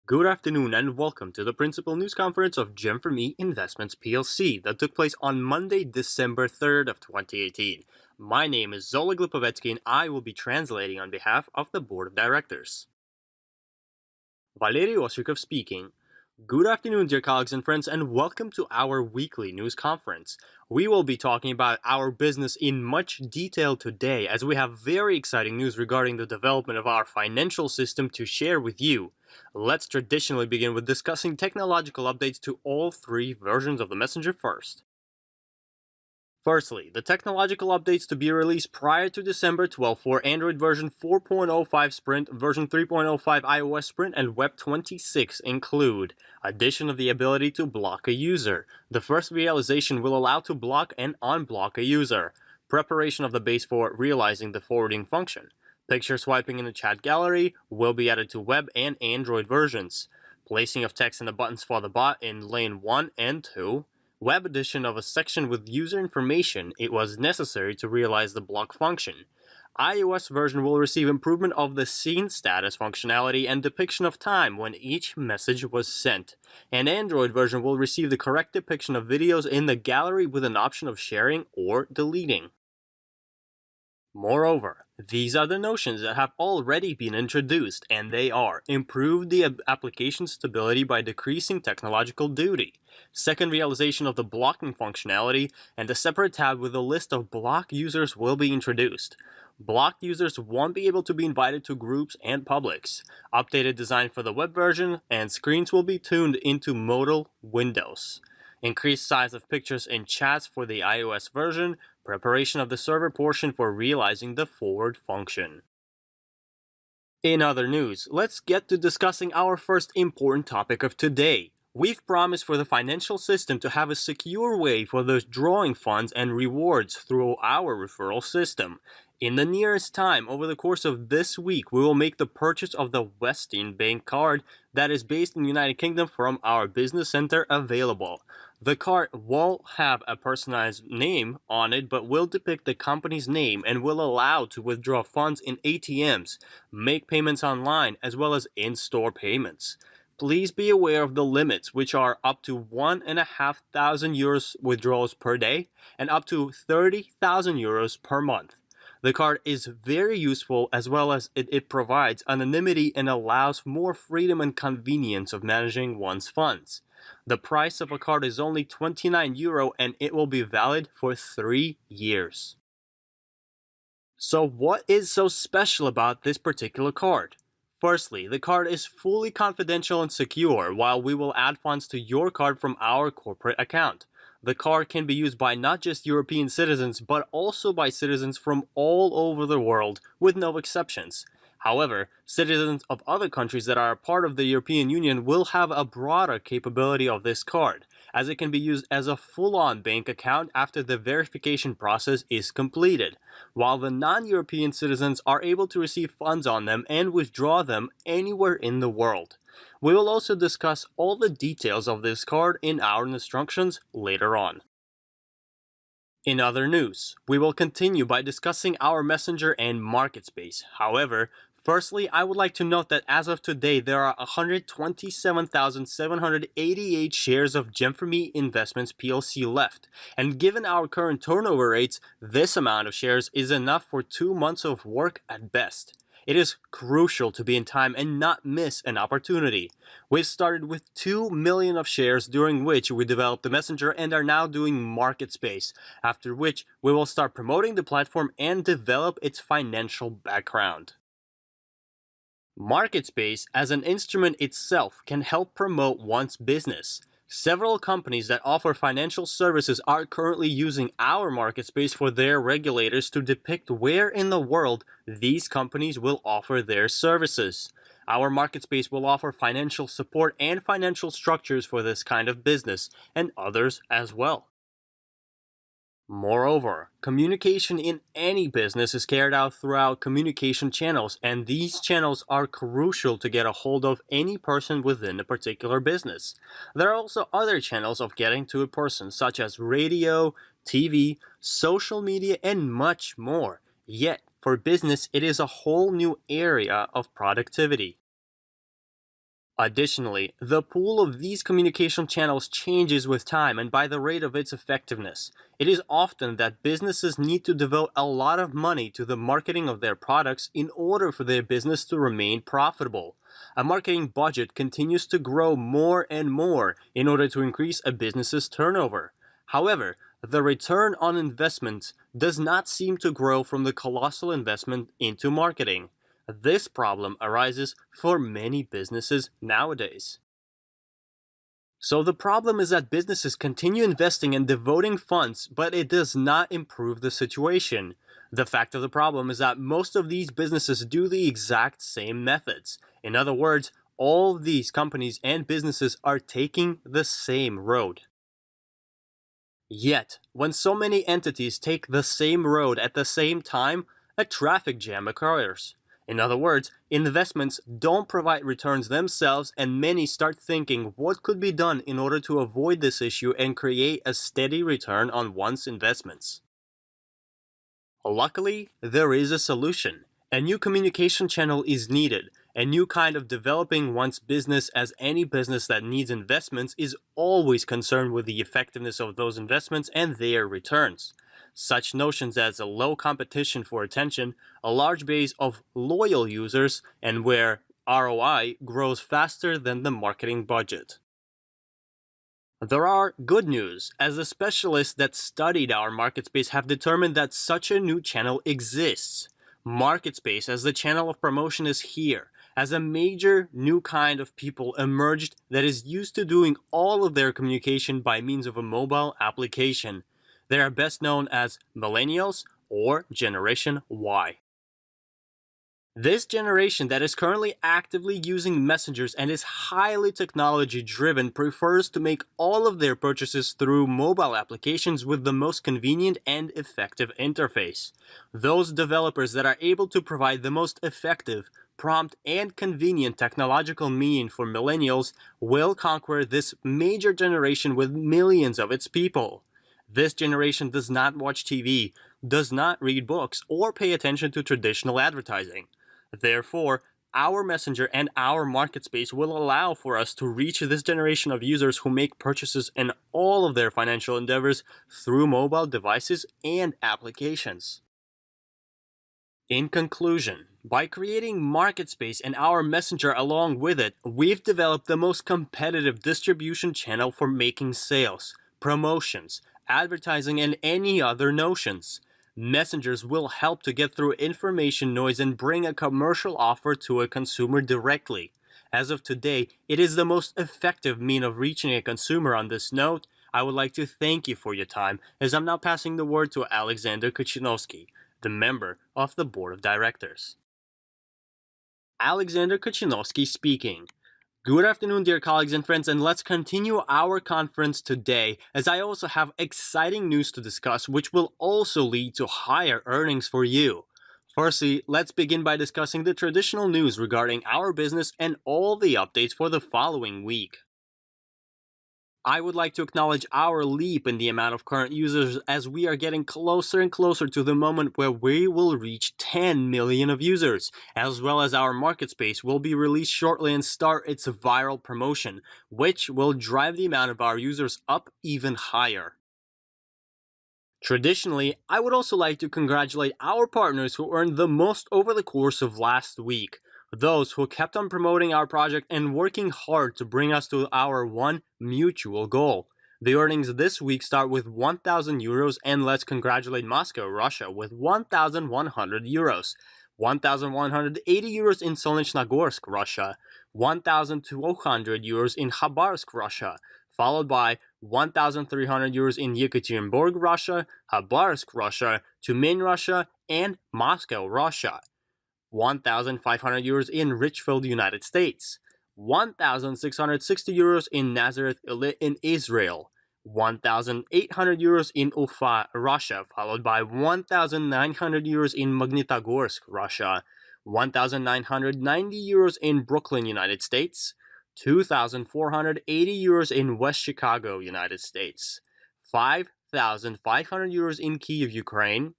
Good afternoon and welcome to the principal news conference of GEM4ME Investments PLC that took place on Monday, December 3rd of 2018. My name is Zola Glipovetsky and I will be translating on behalf of the Board of Directors. Valery Ostrikov speaking. Good afternoon, dear colleagues and friends, and welcome to our weekly news conference. We will be talking about our business in much detail today, as we have very exciting news regarding the development of our financial system to share with you. Let's traditionally begin with discussing technological updates to all three versions of the Messenger first. Firstly, the technological updates to be released prior to December 12 for Android version 4.05 Sprint, version 3.05 iOS Sprint, and Web 26 include addition of the ability to block a user. The first realization will allow to block and unblock a user. Preparation of the base for realizing the forwarding function. Picture swiping in the chat gallery will be added to web and Android versions. Placing of text in the buttons for the bot in lane 1 and 2. Web addition of a section with user information, it was necessary to realize the block function. iOS version will receive improvement of the scene status functionality and depiction of time when each message was sent. And Android version will receive the correct depiction of videos in the gallery with an option of sharing or deleting. Moreover, these are the notions that have already been introduced, and they are: improve the application stability by decreasing technological duty, second realization of the blocking functionality, and a separate tab with a list of blocked users will be introduced. Blocked users won't be able to be invited to groups and publics. Updated design for the web version, and screens will be tuned into modal windows. Increased size of pictures in chats for the iOS version, preparation of the server portion for realizing the forward function. In other news, let's get to discussing our first important topic of today. We've promised for the financial system to have a secure way for those drawing funds and rewards through our referral system. In the nearest time, over the course of this week, we will make the purchase of the Western Bank card that is based in the United Kingdom from our business center available. The card will have a personalized name on it, but will depict the company's name and will allow to withdraw funds in ATMs, make payments online, as well as in-store payments. Please be aware of the limits, which are up to 1,500 euros withdrawals per day and up to 30,000 euros per month. The card is very useful, as well as it provides anonymity and allows more freedom and convenience of managing one's funds. The price of a card is only €29 and it will be valid for 3 years. So what is so special about this particular card? Firstly, the card is fully confidential and secure, while we will add funds to your card from our corporate account. The card can be used by not just European citizens, but also by citizens from all over the world, with no exceptions. However, citizens of other countries that are a part of the European Union will have a broader capability of this card, as it can be used as a full-on bank account after the verification process is completed, while the non-European citizens are able to receive funds on them and withdraw them anywhere in the world. We will also discuss all the details of this card in our instructions later on. In other news, we will continue by discussing our Messenger and market space. However, firstly, I would like to note that as of today, there are 127,788 shares of GEM4ME Investments PLC left, and given our current turnover rates, this amount of shares is enough for 2 months of work at best. It is crucial to be in time and not miss an opportunity. We've started with 2 million of shares, during which we developed the Messenger and are now doing market space, after which we will start promoting the platform and develop its financial background. MarketSpace as an instrument itself can help promote one's business. Several companies that offer financial services are currently using our market space for their regulators to depict where in the world these companies will offer their services. Our market space will offer financial support and financial structures for this kind of business, and others as well. Moreover, communication in any business is carried out throughout communication channels, and these channels are crucial to get a hold of any person within a particular business. There are also other channels of getting to a person, such as radio, TV, social media, and much more. Yet, for business, it is a whole new area of productivity. Additionally, the pool of these communication channels changes with time and by the rate of its effectiveness. It is often that businesses need to devote a lot of money to the marketing of their products in order for their business to remain profitable. A marketing budget continues to grow more and more in order to increase a business's turnover. However, the return on investment does not seem to grow from the colossal investment into marketing. This problem arises for many businesses nowadays. So the problem is that businesses continue investing and devoting funds, but it does not improve the situation. The fact of the problem is that most of these businesses do the exact same methods. In other words, all these companies and businesses are taking the same road. Yet, when so many entities take the same road at the same time, a traffic jam occurs. In other words, investments don't provide returns themselves, and many start thinking what could be done in order to avoid this issue and create a steady return on one's investments. Luckily, there is a solution. A new communication channel is needed. A new kind of developing one's business, as any business that needs investments is always concerned with the effectiveness of those investments and their returns. Such notions as a low competition for attention, a large base of loyal users, and where ROI grows faster than the marketing budget. There are good news, as the specialists that studied our market space have determined that such a new channel exists. Market space as the channel of promotion is here, as a major new kind of people emerged that is used to doing all of their communication by means of a mobile application. They are best known as Millennials or Generation Y. This generation that is currently actively using messengers and is highly technology driven prefers to make all of their purchases through mobile applications with the most convenient and effective interface. Those developers that are able to provide the most effective, prompt, and convenient technological mean for millennials will conquer this major generation with millions of its people. This generation does not watch TV, does not read books, or pay attention to traditional advertising. Therefore, our messenger and our market space will allow for us to reach this generation of users who make purchases in all of their financial endeavors through mobile devices and applications. In conclusion, by creating market space and our messenger along with it, we've developed the most competitive distribution channel for making sales, promotions, advertising, and any other notions. Messengers will help to get through information noise and bring a commercial offer to a consumer directly. As of today, it is the most effective mean of reaching a consumer. On this note, I would like to thank you for your time, as I'm now passing the word to Alexander Kuchinovsky, the member of the Board of Directors. Alexander Kuchinovsky speaking. Good afternoon, dear colleagues and friends, and let's continue our conference today, as I also have exciting news to discuss, which will also lead to higher earnings for you. Firstly, let's begin by discussing the traditional news regarding our business and all the updates for the following week. I would like to acknowledge our leap in the amount of current users, as we are getting closer and closer to the moment where we will reach 10 million of users, as well as our market space will be released shortly and start its viral promotion, which will drive the amount of our users up even higher. Traditionally, I would also like to congratulate our partners who earned the most over the course of last week. Those who kept on promoting our project and working hard to bring us to our one mutual goal. The earnings this week start with 1,000 euros, and let's congratulate Moscow, Russia with 1,100 euros. 1,180 euros in Solnechnogorsk, Russia. 1,200 euros in Khabarovsk, Russia. Followed by 1,300 euros in Yekaterinburg, Russia, Khabarovsk, Russia, Tyumen, Russia, and Moscow, Russia. 1,500 euros in Richfield, United States. 1,660 euros in Nazareth in Israel. 1,800 euros in Ufa, Russia, followed by 1,900 euros in Magnitogorsk, Russia. 1,990 euros in Brooklyn, United States. 2,480 euros in West Chicago, United States. 5,500 euros in Kyiv, Ukraine.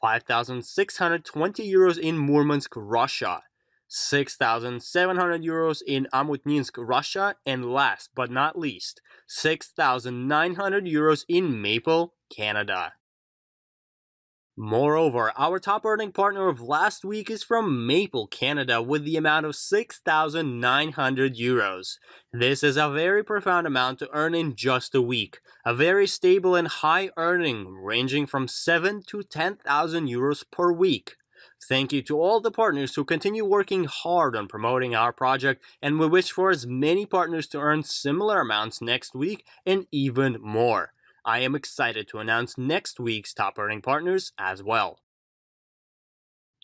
5,620 euros in Murmansk, Russia. 6,700 euros in Amutninsk, Russia, and last but not least, 6,900 euros in Maple, Canada. Moreover, our top earning partner of last week is from Maple, Canada, with the amount of 6,900 euros. This is a very profound amount to earn in just a week, a very stable and high earning, ranging from 7 to 10,000 euros per week. Thank you to all the partners who continue working hard on promoting our project, and we wish for as many partners to earn similar amounts next week and even more. I am excited to announce next week's top earning partners as well.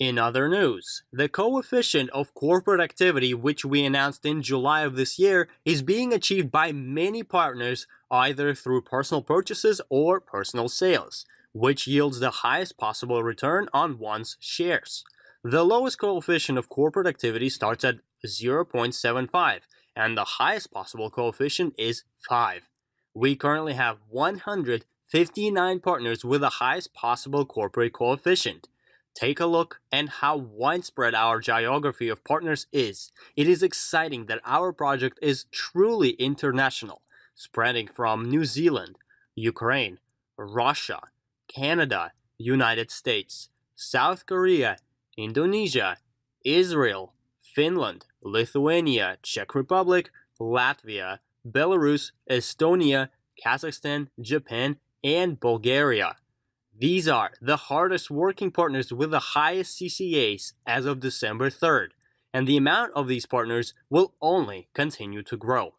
In other news, the coefficient of corporate activity, which we announced in July of this year, is being achieved by many partners either through personal purchases or personal sales, which yields the highest possible return on one's shares. The lowest coefficient of corporate activity starts at 0.75, and the highest possible coefficient is 5. We currently have 159 partners with the highest possible corporate coefficient. Take a look at how widespread our geography of partners is. It is exciting that our project is truly international, spreading from New Zealand, Ukraine, Russia, Canada, United States, South Korea, Indonesia, Israel, Finland, Lithuania, Czech Republic, Latvia, Belarus, Estonia, Kazakhstan, Japan, and Bulgaria. These are the hardest working partners with the highest CCAs as of December 3rd, and the amount of these partners will only continue to grow.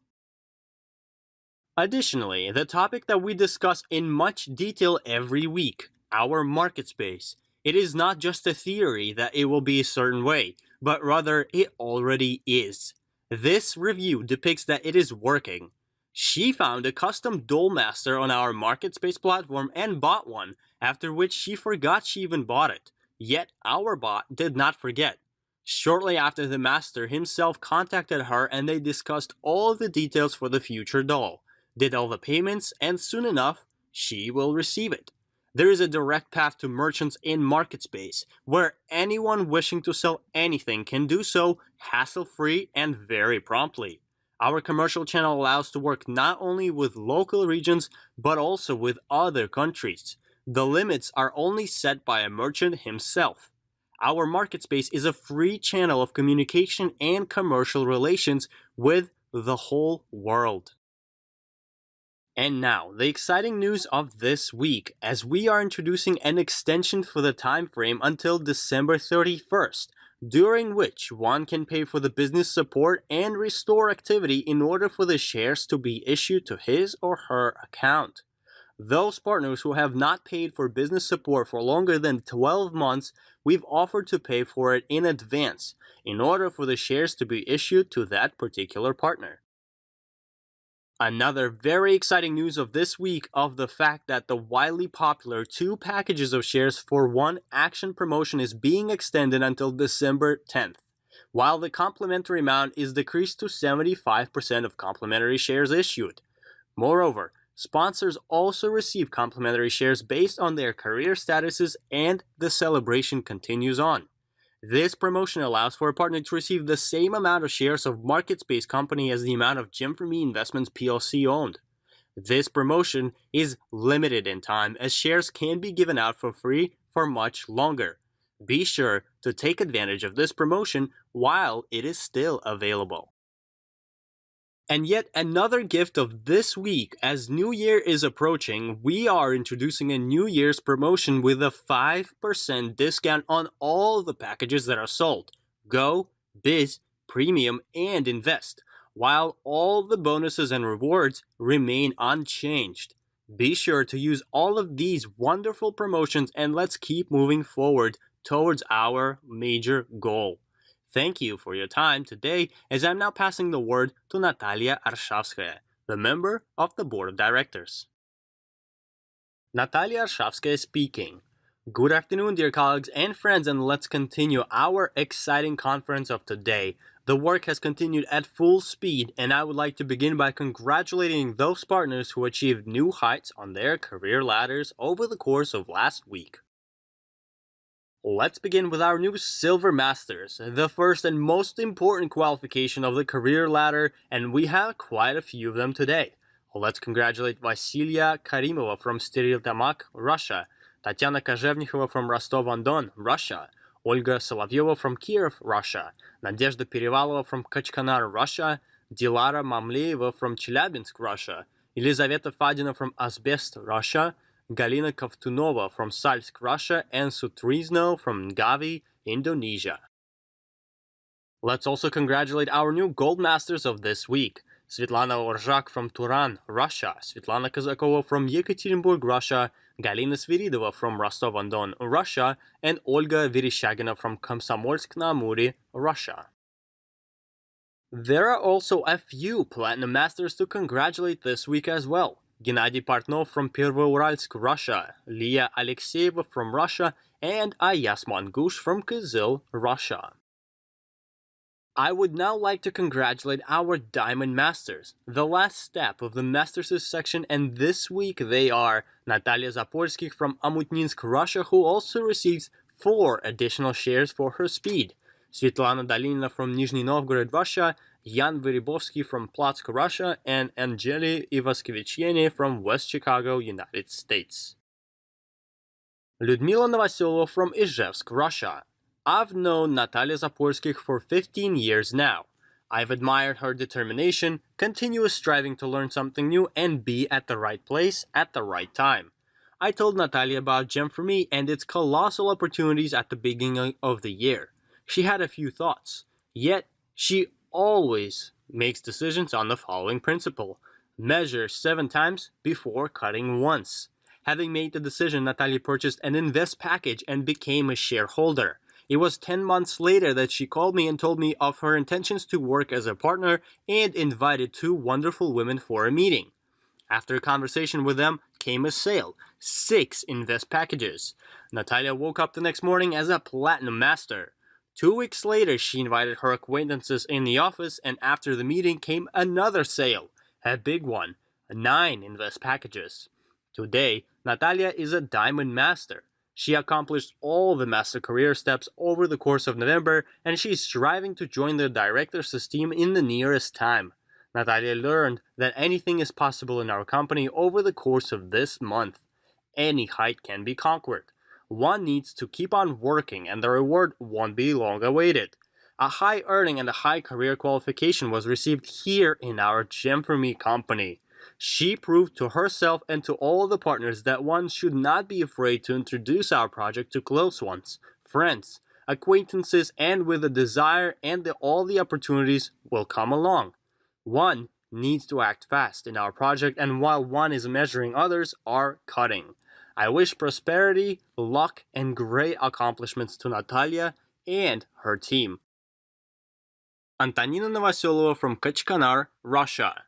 Additionally, the topic that we discuss in much detail every week, our market space. It is not just a theory that it will be a certain way, but rather it already is. This review depicts that it is working. She found a custom doll master on our market space platform and bought one, after which she forgot she even bought it. Yet our bot did not forget. Shortly after, the master himself contacted her and they discussed all the details for the future doll, did all the payments, and soon enough, she will receive it. There is a direct path to merchants in MarketSpace, where anyone wishing to sell anything can do so hassle-free and very promptly. Our commercial channel allows to work not only with local regions, but also with other countries. The limits are only set by a merchant himself. Our MarketSpace is a free channel of communication and commercial relations with the whole world. And now, the exciting news of this week, as we are introducing an extension for the time frame until December 31st, during which one can pay for the business support and restore activity in order for the shares to be issued to his or her account. Those partners who have not paid for business support for longer than 12 months, we've offered to pay for it in advance in order for the shares to be issued to that particular partner. Another very exciting news of this week of the fact that the widely popular 2 packages of shares for 1 action promotion is being extended until December 10th, while the complimentary amount is decreased to 75% of complimentary shares issued. Moreover, sponsors also receive complimentary shares based on their career statuses, and the celebration continues on. This promotion allows for a partner to receive the same amount of shares of MarketSpace company as the amount of GEM4ME Investments PLC owned. This promotion is limited in time, as shares can be given out for free for much longer. Be sure to take advantage of this promotion while it is still available. And yet another gift of this week, as New Year is approaching, we are introducing a New Year's promotion with a 5% discount on all the packages that are sold: Go, Biz, Premium, and Invest, while all the bonuses and rewards remain unchanged. Be sure to use all of these wonderful promotions, and let's keep moving forward towards our major goal. Thank you for your time today, as I'm now passing the word to Natalia Arshavskaya, the member of the Board of Directors. Natalia Arshavskaya speaking. Good afternoon, dear colleagues and friends, and let's continue our exciting conference of today. The work has continued at full speed, and I would like to begin by congratulating those partners who achieved new heights on their career ladders over the course of last week. Let's begin with our new Silver Masters, the first and most important qualification of the career ladder, and we have quite a few of them today. Let's congratulate Vasilia Karimova from Steriltamak, Russia, Tatiana Kazhevnikova from Rostov-on-Don, Russia, Olga Solovyova from Kiev, Russia, Nadezhda Perevalova from Kachkanar, Russia, Dilara Mamleeva from Chelyabinsk, Russia, Elizaveta Fadina from Asbest, Russia, Galina Kovtunova from Salsk, Russia, and Sutrizno from Ngawi, Indonesia. Let's also congratulate our new Gold Masters of this week. Svetlana Orzhak from Turan, Russia, Svetlana Kazakova from Yekaterinburg, Russia, Galina Sviridova from Rostov-on-Don, Russia, and Olga Vereshchagina from Komsomolsk-na-Amuri, Russia. There are also a few Platinum Masters to congratulate this week as well. Gennady Partnov from Pervouralsk, Russia, Leah Alexeyeva from Russia, and Ayas Mangush from Kyzyl, Russia. I would now like to congratulate our Diamond Masters, the last step of the Masters section, and this week they are Natalia Zaporskih from Amutninsk, Russia, who also receives 4 additional shares for her speed, Svetlana Dalinina from Nizhny Novgorod, Russia, Jan Verybovsky from Platsk, Russia, and Angeli Ivaskeviciene from West Chicago, United States. Lyudmila Novoselova from Izhevsk, Russia. I've known Natalia Zaporskih for 15 years now. I've admired her determination, continuous striving to learn something new, and be at the right place at the right time. I told Natalia about GEM4ME and its colossal opportunities at the beginning of the year. She had a few thoughts, yet she always makes decisions on the following principle: measure 7 times before cutting once. Having made the decision, Natalia purchased an invest package and became a shareholder. It was 10 months later that she called me and told me of her intentions to work as a partner and invited 2 wonderful women for a meeting. After a conversation with them came a sale, 6 invest packages. Natalia woke up the next morning as a Platinum Master. 2 weeks later, she invited her acquaintances in the office, and after the meeting came another sale, a big one, 9 invest packages. Today, Natalia is a Diamond Master. She accomplished all the master career steps over the course of November, and she is striving to join the director's team in the nearest time. Natalia learned that anything is possible in our company over the course of this month. Any height can be conquered. One needs to keep on working, and the reward won't be long awaited. A high earning and a high career qualification was received here in our GEM4ME company. She proved to herself and to all the partners that one should not be afraid to introduce our project to close ones, friends, acquaintances, and with a desire, and all the opportunities will come along. One needs to act fast in our project, and while one is measuring, others are cutting. I wish prosperity, luck, and great accomplishments to Natalia and her team. Antonina Novoselova from Kachkanar, Russia.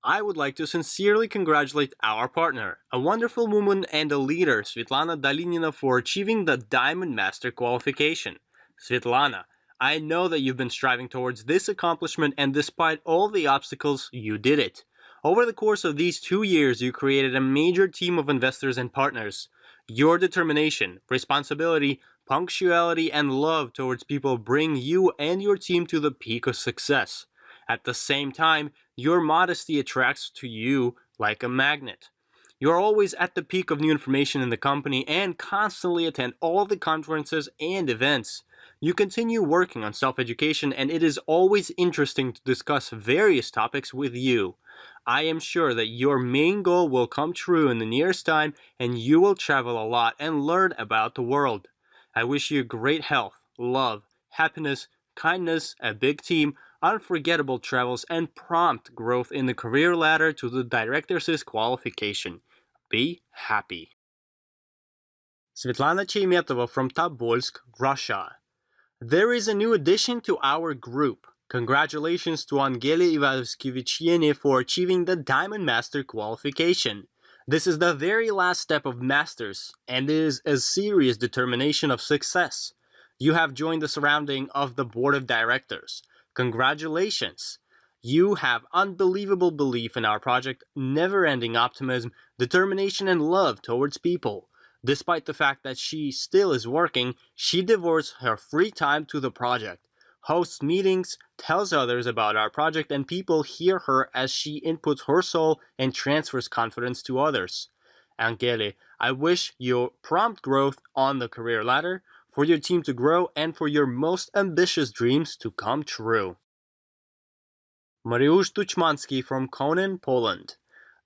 I would like to sincerely congratulate our partner, a wonderful woman and a leader, Svetlana Dalinina, for achieving the Diamond Master qualification. Svetlana, I know that you've been striving towards this accomplishment, and despite all the obstacles, you did it. Over the course of these 2 years, you created a major team of investors and partners. Your determination, responsibility, punctuality, and love towards people bring you and your team to the peak of success. At the same time, your modesty attracts to you like a magnet. You're always at the peak of new information in the company and constantly attend all the conferences and events. You continue working on self-education, and it is always interesting to discuss various topics with you. I am sure that your main goal will come true in the nearest time, and you will travel a lot and learn about the world. I wish you great health, love, happiness, kindness, a big team, unforgettable travels, and prompt growth in the career ladder to the director's qualification. Be happy. Svetlana Cheymetova from Tobolsk, Russia. There is a new addition to our group. Congratulations to Angeli Ivaskeviciene for achieving the Diamond Master qualification. This is the very last step of Masters, and it is a serious determination of success. You have joined the surrounding of the Board of Directors. Congratulations! You have unbelievable belief in our project, never-ending optimism, determination, and love towards people. Despite the fact that she still is working, she devotes her free time to the project, hosts meetings, tells others about our project, and people hear her as she inputs her soul and transfers confidence to others. Angele, I wish you prompt growth on the career ladder, for your team to grow, and for your most ambitious dreams to come true. Mariusz Tuchmanski from Konin, Poland.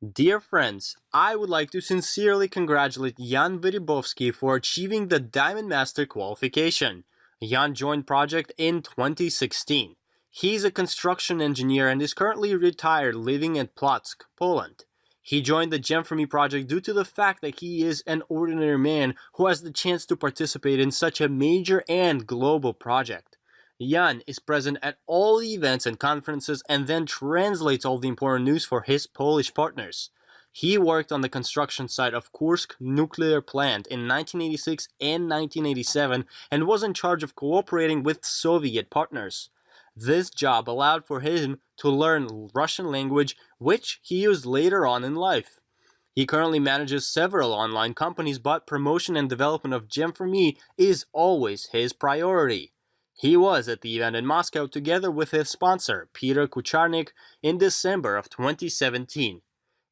Dear friends, I would like to sincerely congratulate Jan Wyrybowski for achieving the Diamond Master qualification. Jan joined project in 2016. He's a construction engineer and is currently retired living in Plock, Poland. He joined the GEM4ME project due to the fact that he is an ordinary man who has the chance to participate in such a major and global project. Jan is present at all the events and conferences and then translates all the important news for his Polish partners. He worked on the construction site of Kursk nuclear plant in 1986 and 1987 and was in charge of cooperating with Soviet partners. This job allowed for him to learn Russian language, which he used later on in life. He currently manages several online companies, but promotion and development of GEM4ME is always his priority. He was at the event in Moscow together with his sponsor, Peter Kucharnik, in December of 2017.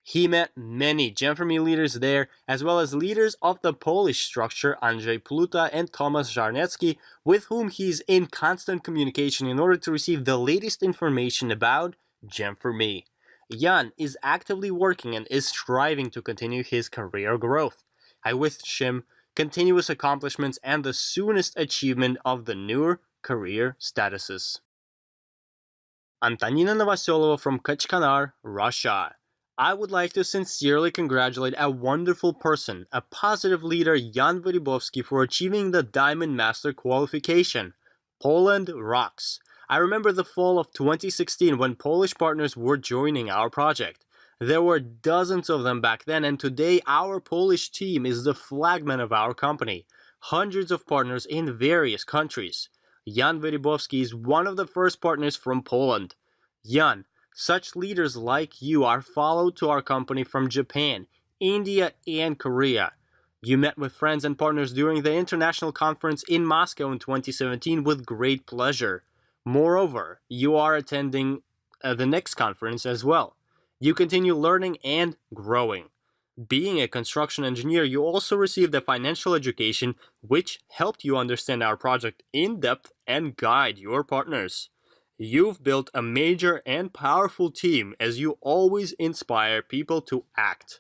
He met many GEM4ME leaders there, as well as leaders of the Polish structure Andrzej Pluta and Tomasz Żarnecki, with whom he is in constant communication in order to receive the latest information about GEM4ME. Jan is actively working and is striving to continue his career growth. I wish him continuous accomplishments and the soonest achievement of the newer career statuses. Antonina Novoselova from Kachkanar, Russia. I would like to sincerely congratulate a wonderful person, a positive leader, Jan Wyrybowski, for achieving the Diamond Master qualification. Poland rocks. I remember the fall of 2016 when Polish partners were joining our project. There were dozens of them back then, and today our Polish team is the flagman of our company. Hundreds of partners in various countries. Jan Wyrybowski is one of the first partners from Poland. Jan, such leaders like you are followed to our company from Japan, India, and Korea. You met with friends and partners during the international conference in Moscow in 2017 with great pleasure. Moreover, you are attending the next conference as well. You continue learning and growing. Being a construction engineer, you also received a financial education which helped you understand our project in depth and guide your partners. You've built a major and powerful team as you always inspire people to act.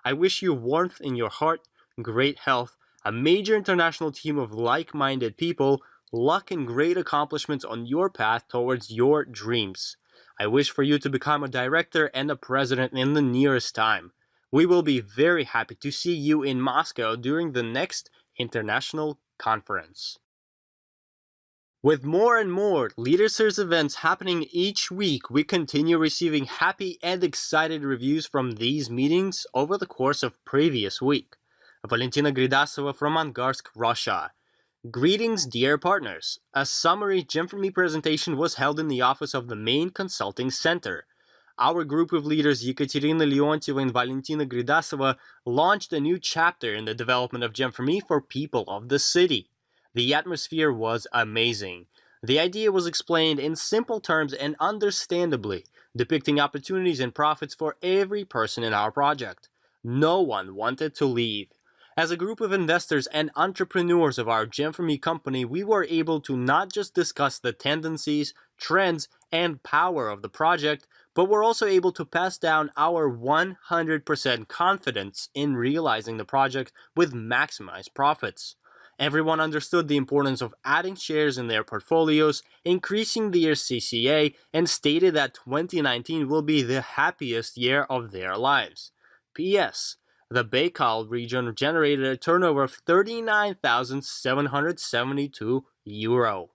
I wish you warmth in your heart, great health, a major international team of like-minded people, luck and great accomplishments on your path towards your dreams. I wish for you to become a director and a president in the nearest time. We will be very happy to see you in Moscow during the next international conference. With more and more LeaderSeries events happening each week, we continue receiving happy and excited reviews from these meetings over the course of previous week. Valentina Gridasova from Angarsk, Russia. Greetings, dear partners. A summary GEM4ME presentation was held in the office of the main consulting center. Our group of leaders, Yekaterina Leontieva and Valentina Gridasova, launched a new chapter in the development of GEM4ME for people of the city. The atmosphere was amazing. The idea was explained in simple terms and understandably, depicting opportunities and profits for every person in our project. No one wanted to leave. As a group of investors and entrepreneurs of our GEM4ME company, we were able to not just discuss the tendencies, trends, and power of the project, but we're also able to pass down our 100% confidence in realizing the project with maximized profits. Everyone understood the importance of adding shares in their portfolios, increasing their CCA, and stated that 2019 will be the happiest year of their lives. P.S. The Baikal region generated a turnover of €39,772.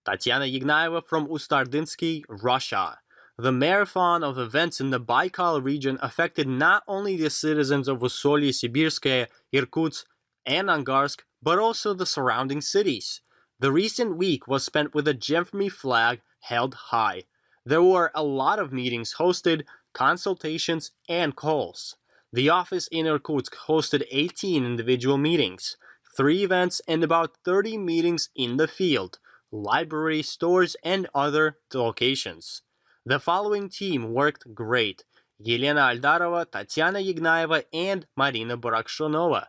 Tatiana Yignaeva from Ustardinsky, Russia. The marathon of events in the Baikal region affected not only the citizens of Ussolye-Sibirskaya, Irkutsk, and Angarsk, but also the surrounding cities. The recent week was spent with a GEM4ME flag held high. There were a lot of meetings hosted, consultations, and calls. The office in Irkutsk hosted 18 individual meetings, 3 events, and about 30 meetings in the field, library, stores, and other locations. The following team worked great: Yelena Aldarova, Tatiana Yignaeva, and Marina Barakshonova.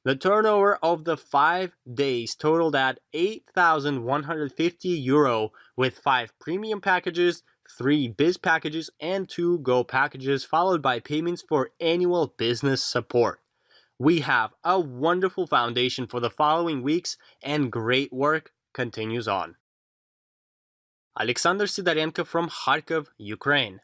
The turnover of the 5 days totaled at €8,150 with 5 premium packages, 3 biz packages, and 2 go packages, followed by payments for annual business support. We have a wonderful foundation for the following weeks, and great work continues on. Alexander Sidarenko from Kharkov, Ukraine.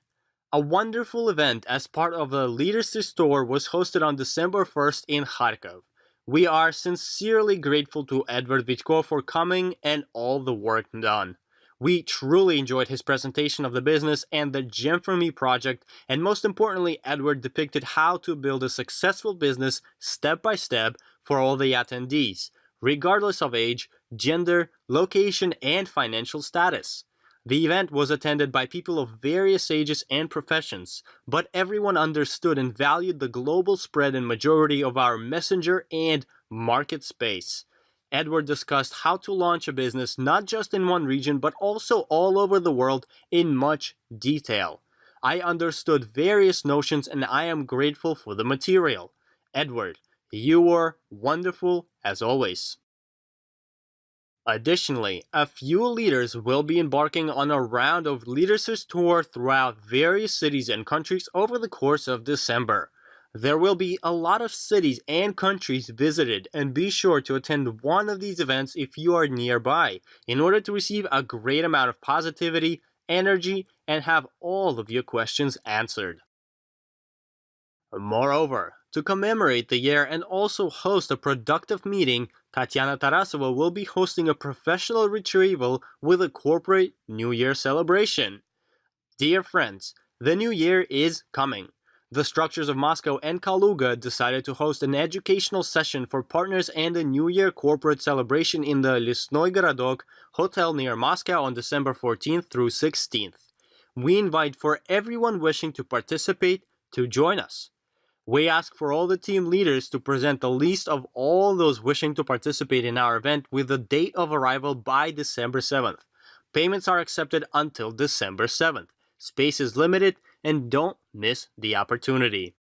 A wonderful event as part of the Leaders Restore was hosted on December 1st in Kharkov. We are sincerely grateful to Edward Vitko for coming and all the work done. We truly enjoyed his presentation of the business and the GEM4ME project, and most importantly, Edward depicted how to build a successful business step by step for all the attendees, regardless of age, gender, location, and financial status. The event was attended by people of various ages and professions, but everyone understood and valued the global spread and majority of our messenger and market space. Edward discussed how to launch a business not just in one region but also all over the world in much detail. I understood various notions and I am grateful for the material. Edward, you were wonderful as always. Additionally, a few leaders will be embarking on a round of Leaders' Tour throughout various cities and countries over the course of December. There will be a lot of cities and countries visited, and be sure to attend one of these events if you are nearby, in order to receive a great amount of positivity, energy, and have all of your questions answered. Moreover, to commemorate the year and also host a productive meeting, Tatiana Tarasova will be hosting a professional retrieval with a corporate New Year celebration. Dear friends, the New Year is coming. The structures of Moscow and Kaluga decided to host an educational session for partners and a New Year corporate celebration in the Lesnoy Gorodok hotel near Moscow on December 14th through 16th. We invite for everyone wishing to participate to join us. We ask for all the team leaders to present the list of all those wishing to participate in our event with the date of arrival by December 7th. Payments are accepted until December 7th. Space is limited, and don't miss the opportunity.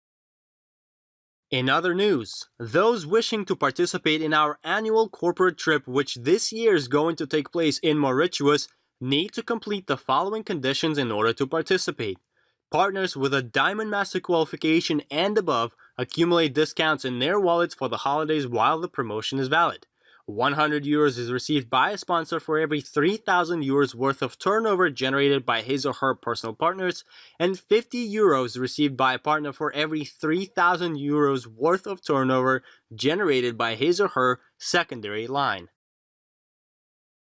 In other news, those wishing to participate in our annual corporate trip, which this year is going to take place in Mauritius, need to complete the following conditions in order to participate. Partners with a Diamond Master qualification and above accumulate discounts in their wallets for the holidays while the promotion is valid. €100 is received by a sponsor for every €3,000 worth of turnover generated by his or her personal partners, and €50 received by a partner for every €3,000 worth of turnover generated by his or her secondary line.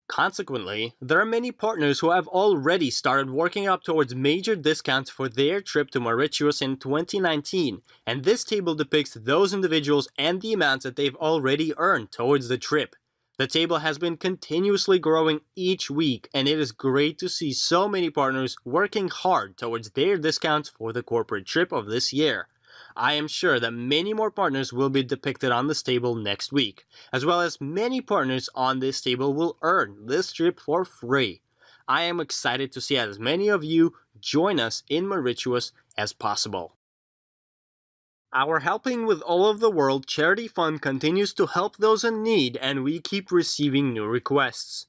Consequently, there are many partners who have already started working up towards major discounts for their trip to Mauritius in 2019, and this table depicts those individuals and the amounts that they've already earned towards the trip. The table has been continuously growing each week, and it is great to see so many partners working hard towards their discounts for the corporate trip of this year. I am sure that many more partners will be depicted on this table next week, as well as many partners on this table will earn this trip for free. I am excited to see as many of you join us in Mauritius as possible. Our Helping with All of the World charity fund continues to help those in need, and we keep receiving new requests.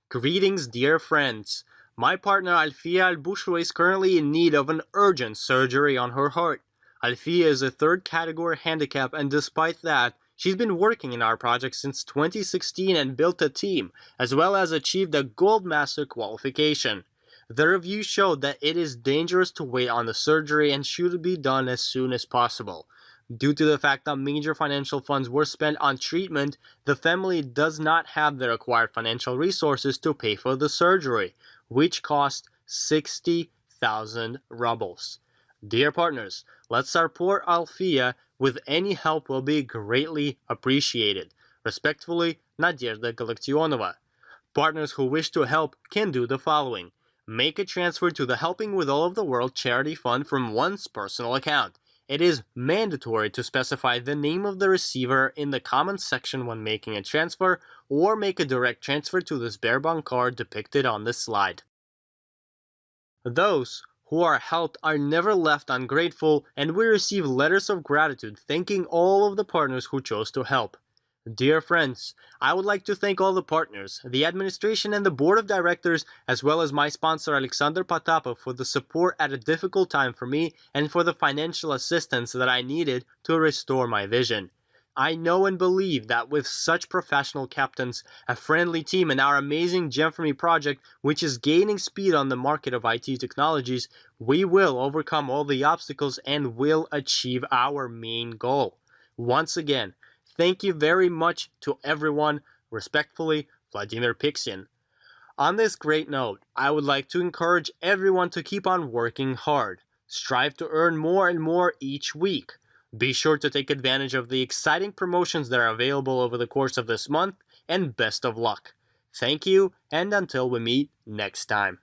Greetings, dear friends. My partner Alfia Albushra is currently in need of an urgent surgery on her heart. Alfia is a third category handicap, and despite that, she's been working in our project since 2016 and built a team, as well as achieved a Gold Master qualification. The review showed that it is dangerous to wait on the surgery and should be done as soon as possible. Due to the fact that major financial funds were spent on treatment, the family does not have the required financial resources to pay for the surgery, which cost 60,000 rubles. Dear partners, let's support Alfia with any help will be greatly appreciated. Respectfully, Nadezhda Galaktionova. Partners who wish to help can do the following. Make a transfer to the Helping with All of the World charity fund from one's personal account. It is mandatory to specify the name of the receiver in the comments section when making a transfer, or make a direct transfer to the Sberbank card depicted on this slide. Those who are helped are never left ungrateful, and we receive letters of gratitude thanking all of the partners who chose to help. Dear friends, I would like to thank all the partners, the administration and the board of directors, as well as my sponsor Alexander Potapov for the support at a difficult time for me and for the financial assistance that I needed to restore my vision. I know and believe that with such professional captains, a friendly team, and our amazing GEM4ME project, which is gaining speed on the market of IT technologies, we will overcome all the obstacles and will achieve our main goal. Once again, thank you very much to everyone. Respectfully, Vladimir Pixin. On this great note, I would like to encourage everyone to keep on working hard. Strive to earn more and more each week. Be sure to take advantage of the exciting promotions that are available over the course of this month, and best of luck. Thank you, and until we meet next time.